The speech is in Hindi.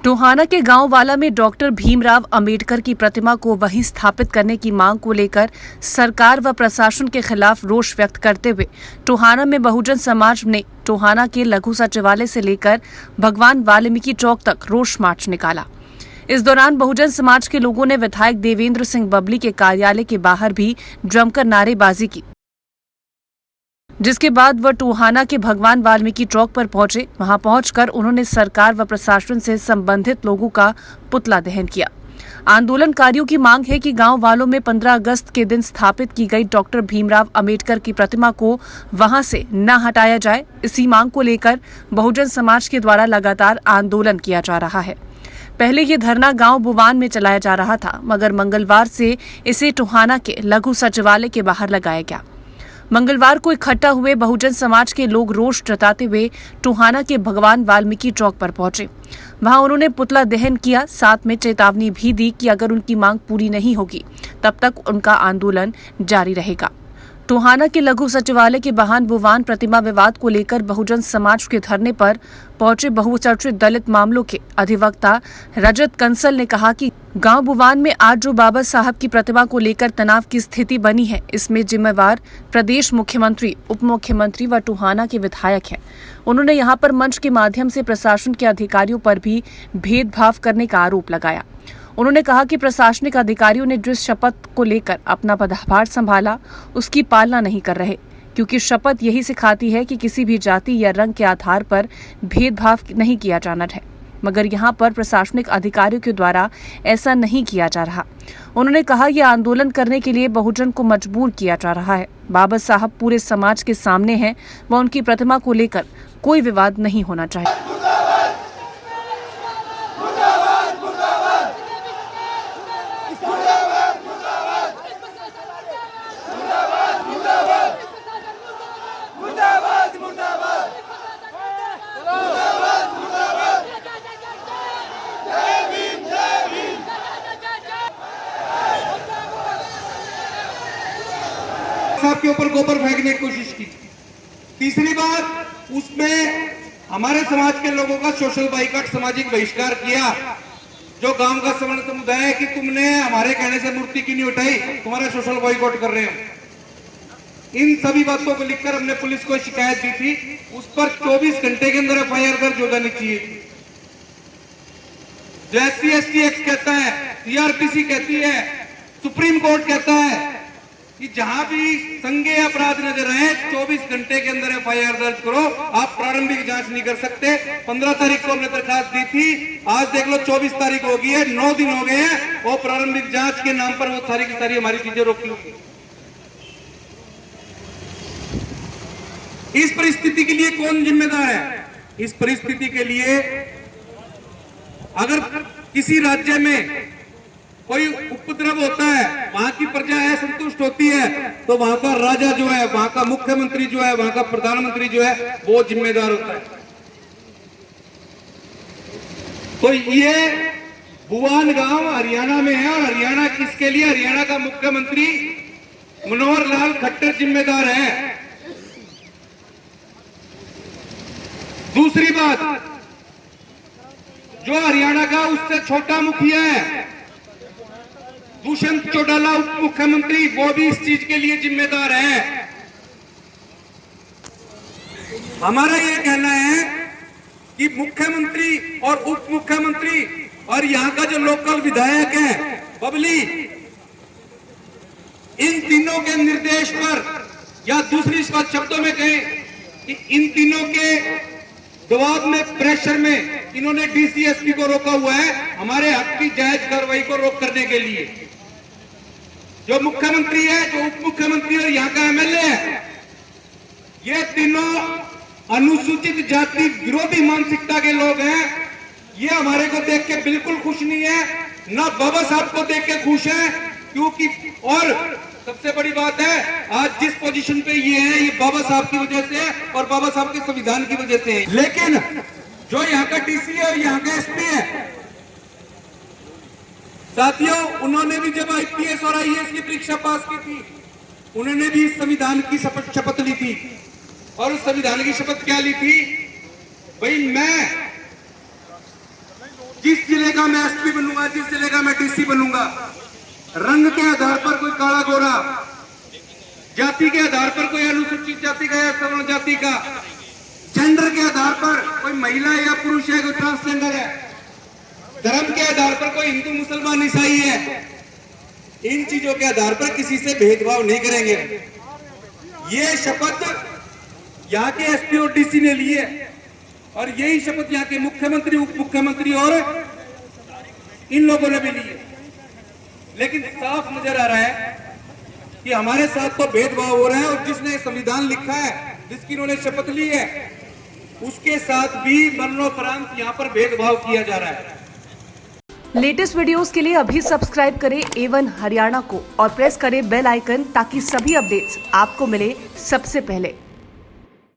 टोहाना के गांव वाला में डॉक्टर भीमराव अंबेडकर की प्रतिमा को वहीं स्थापित करने की मांग को लेकर सरकार व प्रशासन के खिलाफ रोष व्यक्त करते हुए टोहाना में बहुजन समाज ने टोहाना के लघु सचिवालय से लेकर भगवान वाल्मीकि चौक तक रोष मार्च निकाला। इस दौरान बहुजन समाज के लोगों ने विधायक देवेंद्र सिंह बबली के कार्यालय के बाहर भी जमकर नारेबाजी की, जिसके बाद वह टोहाना के भगवान वाल्मीकि चौक पर पहुंचे। वहां पहुंचकर उन्होंने सरकार व प्रशासन से संबंधित लोगों का पुतला दहन किया। आंदोलनकारियों की मांग है कि गांव वालों में 15 अगस्त के दिन स्थापित की गई डॉक्टर भीमराव अंबेडकर की प्रतिमा को वहां से न हटाया जाए। इसी मांग को लेकर बहुजन समाज के द्वारा लगातार आंदोलन किया जा रहा है। पहले ये धरना गांव बुवान में चलाया जा रहा था, मगर मंगलवार से इसे टोहाना के लघु सचिवालय के बाहर लगाया गया। मंगलवार को इकट्ठा हुए बहुजन समाज के लोग रोष जताते हुए टोहाना के भगवान वाल्मीकि चौक पर पहुंचे। वहां उन्होंने पुतला दहन किया, साथ में चेतावनी भी दी कि अगर उनकी मांग पूरी नहीं होगी तब तक उनका आंदोलन जारी रहेगा। टोहाना के लघु सचिवालय के बाहर बुवान प्रतिमा विवाद को लेकर बहुजन समाज के धरने पर पहुंचे बहुचर्चित दलित मामलों के अधिवक्ता रजत कंसल ने कहा कि गांव बुवान में आज जो बाबा साहब की प्रतिमा को लेकर तनाव की स्थिति बनी है, इसमें जिम्मेवार प्रदेश मुख्यमंत्री, उप मुख्यमंत्री व टोहाना के विधायक हैं। उन्होंने यहां पर मंच के माध्यम से प्रशासन के अधिकारियों पर भी भेदभाव करने का आरोप लगाया। उन्होंने कहा कि प्रशासनिक अधिकारियों ने जिस शपथ को लेकर अपना पदभार संभाला उसकी पालना नहीं कर रहे, क्योंकि शपथ यही सिखाती है कि किसी भी जाति या रंग के आधार पर भेदभाव नहीं किया जाना है, मगर यहाँ पर प्रशासनिक अधिकारियों के द्वारा ऐसा नहीं किया जा रहा। उन्होंने कहा यह आंदोलन करने के लिए बहुजन को मजबूर किया जा रहा है। बाबा साहब पूरे समाज के सामने हैं व उनकी प्रतिमा को लेकर कोई विवाद नहीं होना चाहिए। साहब के ऊपर गोबर फेंकने की कोशिश की। तीसरी बात, उसमें हमारे समाज के लोगों का सोशल बाइकआउट, सामाजिक बहिष्कार किया। जो गांव का समुदाय है कि तुमने हमारे कहने से मूर्ति क्यों नहीं उठाई, तुम्हारा सोशल बाइकआउट कर रहे हो। इन सभी बातों को लिखकर हमने पुलिस को शिकायत दी थी। उस पर 24 घंटे के अंदर FIR दर्ज हो जानी चाहिए। जो SC/ST एक्ट कहता है, CRPC कहती है, सुप्रीम कोर्ट कहता है कि जहां भी संज्ञेय अपराध नजर आए 24 घंटे के अंदर FIR दर्ज करो। आप प्रारंभिक जांच नहीं कर सकते। 15 तारीख को हमने दरखास्त दी थी, आज देख लो 24 तारीख हो गई है, 9 दिन हो गए हैं। वो प्रारंभिक जांच के नाम पर वो सारी की सारी हमारी चीजें रोकी होगी। इस परिस्थिति के लिए कौन जिम्मेदार है? इस परिस्थिति के लिए अगर किसी राज्य में कोई उपद्रव होता है, वहां की प्रजा असंतुष्ट होती है, तो वहां का राजा जो है, वहां का मुख्यमंत्री जो है, वहां का प्रधानमंत्री जो है, वो जिम्मेदार होता है। तो ये बुवान गांव हरियाणा में है, और हरियाणा किसके लिए? हरियाणा का मुख्यमंत्री मनोहर लाल खट्टर जिम्मेदार है। दूसरी बात, जो हरियाणा का उससे छोटा मुखिया है, दुष्यंत चौटाला उप मुख्यमंत्री, वो भी इस चीज के लिए जिम्मेदार है। हमारा ये कहना है कि मुख्यमंत्री और उप मुख्यमंत्री और यहाँ का जो लोकल विधायक है बबली, इन तीनों के निर्देश पर, या दूसरी शब्दों में कहें कि इन तीनों के दबाव में, प्रेशर में इन्होंने DCSP को रोका हुआ है हमारे हक की जायज कार्रवाई को रोक करने के लिए। जो मुख्यमंत्री है, जो उप मुख्यमंत्री और यहाँ का MLA है, ये तीनों अनुसूचित जाति विरोधी मानसिकता के लोग हैं। ये हमारे को देख के बिल्कुल खुश नहीं है, ना बाबा साहब को देख के खुश है, क्योंकि और सबसे बड़ी बात है, आज जिस पोजीशन पे ये है, ये बाबा साहब की वजह से है और बाबा साहब के संविधान की वजह से है। लेकिन जो यहाँ का DC है और यहाँ का SP है, साथियों, उन्होंने भी जब IPS और IAS की परीक्षा पास की थी, उन्होंने भी इस संविधान की शपथ ली थी। और उस संविधान की शपथ क्या ली थी? भाई, मैं जिस समाज से लेगा मैं डीसी बनूंगा। रंग के आधार पर कोई काला गोरा, जाति के आधार पर कोई अनुसूचित जाति का या सवर्ण जाति का, जेंडर के आधार पर कोई महिला या पुरुष है, कोई ट्रांसजेंडर है, धर्म के आधार पर कोई हिंदू मुसलमान ईसाई है, इन चीजों के आधार पर किसी से भेदभाव नहीं करेंगे। ये शपथ यहाँ के एसपी और डीसी ने ली है और यही शपथ यहाँ के मुख्यमंत्री, उप मुख्यमंत्री और इन लोगों ने भी ली है। लेकिन साफ नजर आ रहा है कि हमारे साथ तो भेदभाव हो रहा है और जिसने संविधान लिखा है, जिसकी इन्होंने शपथ ली है, उसके साथ भी मरणोपरांत यहाँ पर भेदभाव किया जा रहा है। लेटेस्ट वीडियोस के लिए अभी सब्सक्राइब करें A1 हरियाणा को और प्रेस करें बेल आइकन ताकि सभी अपडेट्स आपको मिले सबसे पहले।